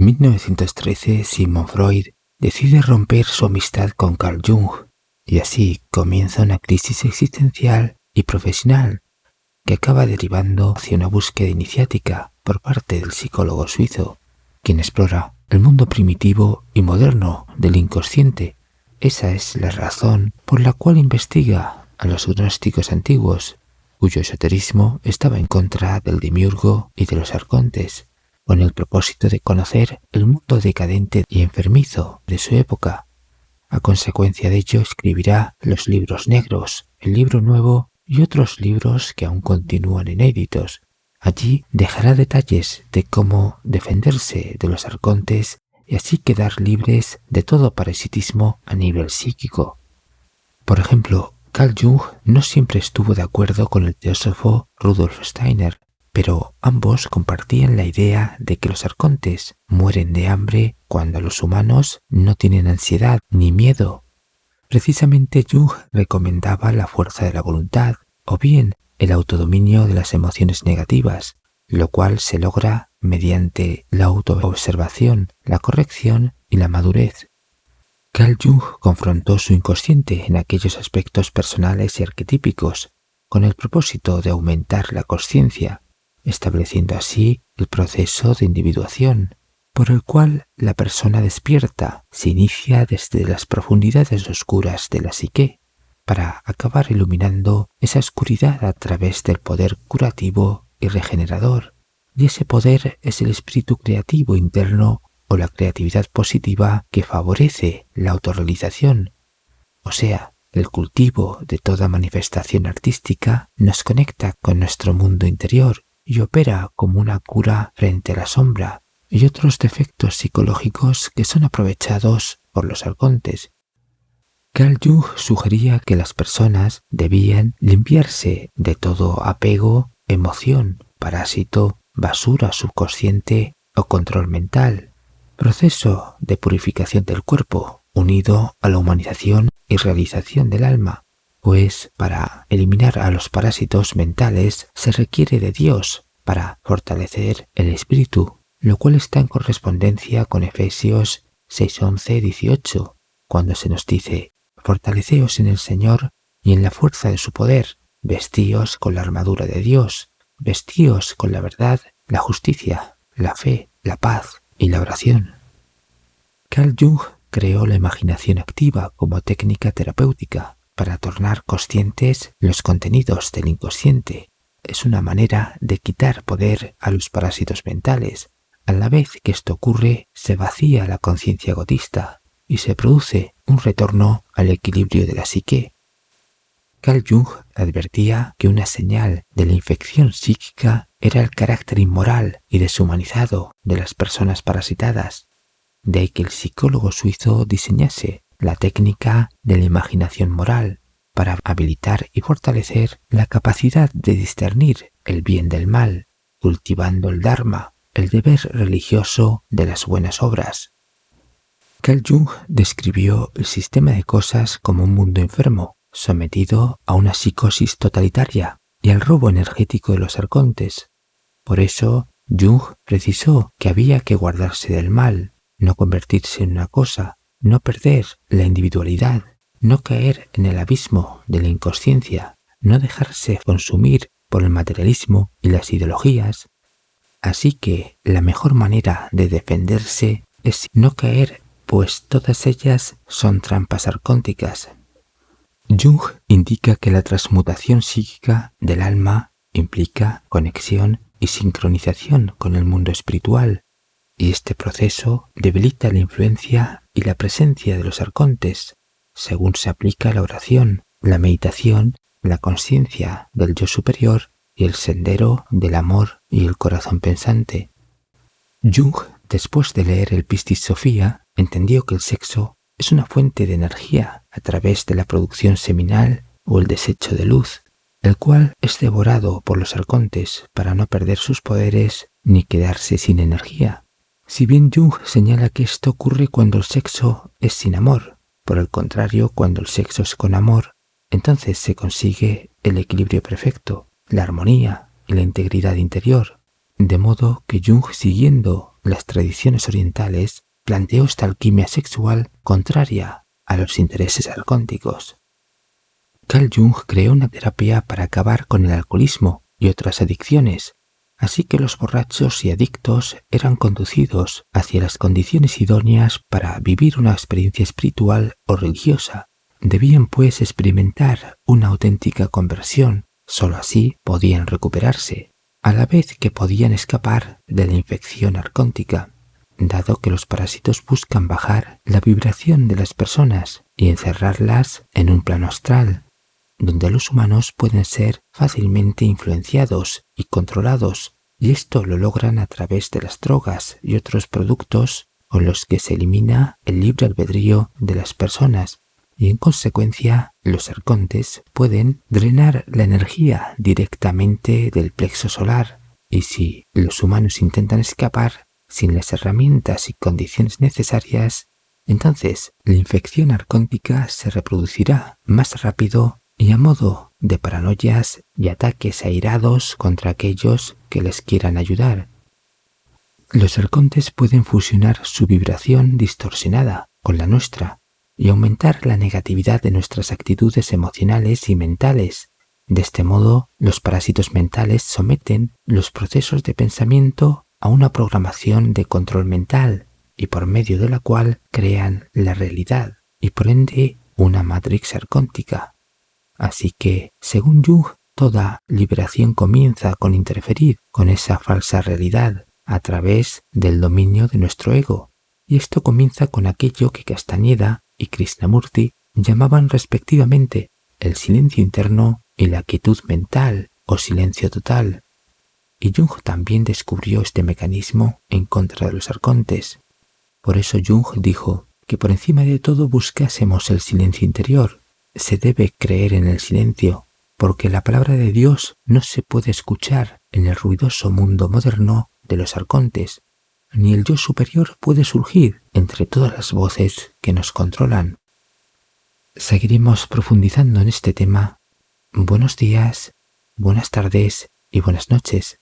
1913, Sigmund Freud decide romper su amistad con Carl Jung y así comienza una crisis existencial y profesional que acaba derivando hacia una búsqueda iniciática por parte del psicólogo suizo, quien explora el mundo primitivo y moderno del inconsciente. Esa es la razón por la cual investiga a los gnósticos antiguos, cuyo esoterismo estaba en contra del demiurgo y de los arcontes, con el propósito de conocer el mundo decadente y enfermizo de su época. A consecuencia de ello escribirá los libros negros, el libro nuevo y otros libros que aún continúan inéditos. Allí dejará detalles de cómo defenderse de los arcontes y así quedar libres de todo parasitismo a nivel psíquico. Por ejemplo, Carl Jung no siempre estuvo de acuerdo con el teósofo Rudolf Steiner, pero ambos compartían la idea de que los arcontes mueren de hambre cuando los humanos no tienen ansiedad ni miedo. Precisamente Jung recomendaba la fuerza de la voluntad o bien el autodominio de las emociones negativas, lo cual se logra mediante la autoobservación, la corrección y la madurez. Carl Jung confrontó su inconsciente en aquellos aspectos personales y arquetípicos con el propósito de aumentar la consciencia, estableciendo así el proceso de individuación, por el cual la persona despierta se inicia desde las profundidades oscuras de la psique, para acabar iluminando esa oscuridad a través del poder curativo y regenerador. Y ese poder es el espíritu creativo interno o la creatividad positiva que favorece la autorrealización. O sea, el cultivo de toda manifestación artística nos conecta con nuestro mundo interior y opera como una cura frente a la sombra y otros defectos psicológicos que son aprovechados por los arcontes. Carl Jung sugería que las personas debían limpiarse de todo apego, emoción, parásito, basura subconsciente o control mental, proceso de purificación del cuerpo unido a la humanización y realización del alma, pues para eliminar a los parásitos mentales se requiere de Dios para fortalecer el espíritu, lo cual está en correspondencia con Efesios 6:11-18, cuando se nos dice: fortaleceos en el Señor y en la fuerza de su poder, vestíos con la armadura de Dios, vestíos con la verdad, la justicia, la fe, la paz y la oración. Carl Jung creó la imaginación activa como técnica terapéutica para tornar conscientes los contenidos del inconsciente. Es una manera de quitar poder a los parásitos mentales. A la vez que esto ocurre, se vacía la conciencia egotista y se produce un retorno al equilibrio de la psique. Carl Jung advertía que una señal de la infección psíquica era el carácter inmoral y deshumanizado de las personas parasitadas, de ahí que el psicólogo suizo diseñase la técnica de la imaginación moral para habilitar y fortalecer la capacidad de discernir el bien del mal, cultivando el dharma, el deber religioso de las buenas obras. Carl Jung describió el sistema de cosas como un mundo enfermo, sometido a una psicosis totalitaria y al robo energético de los arcontes. Por eso, Jung precisó que había que guardarse del mal, no convertirse en una cosa, no perder la individualidad, no caer en el abismo de la inconsciencia, no dejarse consumir por el materialismo y las ideologías. Así que la mejor manera de defenderse es no caer, pues todas ellas son trampas arcónticas. Jung indica que la transmutación psíquica del alma implica conexión y sincronización con el mundo espiritual, y este proceso debilita la influencia y la presencia de los arcontes, según se aplica la oración, la meditación, la conciencia del yo superior y el sendero del amor y el corazón pensante. Jung, después de leer el Pistis Sophia, entendió que el sexo es una fuente de energía a través de la producción seminal o el desecho de luz, el cual es devorado por los arcontes para no perder sus poderes ni quedarse sin energía. Si bien Jung señala que esto ocurre cuando el sexo es sin amor, por el contrario, cuando el sexo es con amor, entonces se consigue el equilibrio perfecto, la armonía y la integridad interior. De modo que Jung, siguiendo las tradiciones orientales, planteó esta alquimia sexual contraria a los intereses arcónticos. Carl Jung creó una terapia para acabar con el alcoholismo y otras adicciones, así que los borrachos y adictos eran conducidos hacia las condiciones idóneas para vivir una experiencia espiritual o religiosa. Debían pues experimentar una auténtica conversión, solo así podían recuperarse, a la vez que podían escapar de la infección arcóntica, dado que los parásitos buscan bajar la vibración de las personas y encerrarlas en un plano astral, donde los humanos pueden ser fácilmente influenciados y controlados, y esto lo logran a través de las drogas y otros productos con los que se elimina el libre albedrío de las personas, y en consecuencia los arcontes pueden drenar la energía directamente del plexo solar, y si los humanos intentan escapar sin las herramientas y condiciones necesarias, entonces la infección arcóntica se reproducirá más rápido y a modo de paranoias y ataques airados contra aquellos que les quieran ayudar. Los arcontes pueden fusionar su vibración distorsionada con la nuestra y aumentar la negatividad de nuestras actitudes emocionales y mentales. De este modo, los parásitos mentales someten los procesos de pensamiento a una programación de control mental y por medio de la cual crean la realidad y por ende una matrix arcóntica. Así que, según Jung, toda liberación comienza con interferir con esa falsa realidad a través del dominio de nuestro ego, y esto comienza con aquello que Castañeda y Krishnamurti llamaban respectivamente el silencio interno y la quietud mental o silencio total. Y Jung también descubrió este mecanismo en contra de los arcontes. Por eso Jung dijo que por encima de todo buscásemos el silencio interior. Se debe creer en el silencio, porque la palabra de Dios no se puede escuchar en el ruidoso mundo moderno de los arcontes, ni el yo superior puede surgir entre todas las voces que nos controlan. Seguiremos profundizando en este tema. Buenos días, buenas tardes y buenas noches.